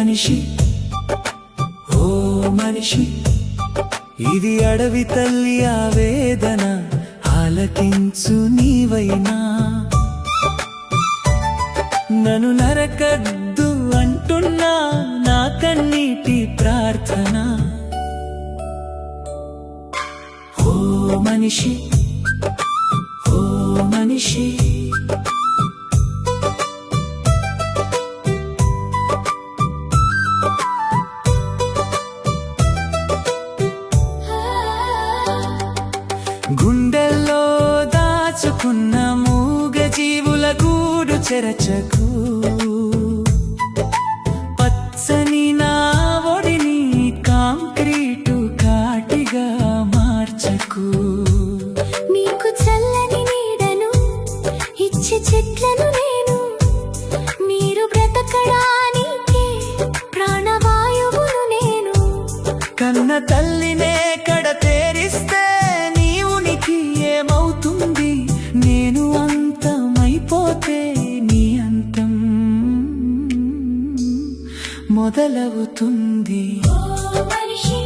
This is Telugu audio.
మనిషి ఓ మనిషి ఇది అడవి తల్లి ఆవేదన ఆలకించు నీవైనా నన్ను నరకద్దు అంటున్నా నా కన్నీటి ప్రార్థన ఓ మనిషి ఓ మనిషి గుండెల్లో దాచుకున్న మూగ జీవుల గూడు చెరచకు పచ్చని నా ఒడిని కాంక్రీటు కాటిగా మార్చకు నీకు చల్లని నీడను ఇచ్చే చెట్లను నేను మీరు బ్రతకడానికి ప్రాణవాయువును నేను కన్న తల్లినే కడతేరిస్తే ఏమవుతుంది నేను అంతమైపోతే నీ అంతం మొదలవుతుంది ఓ మనిషి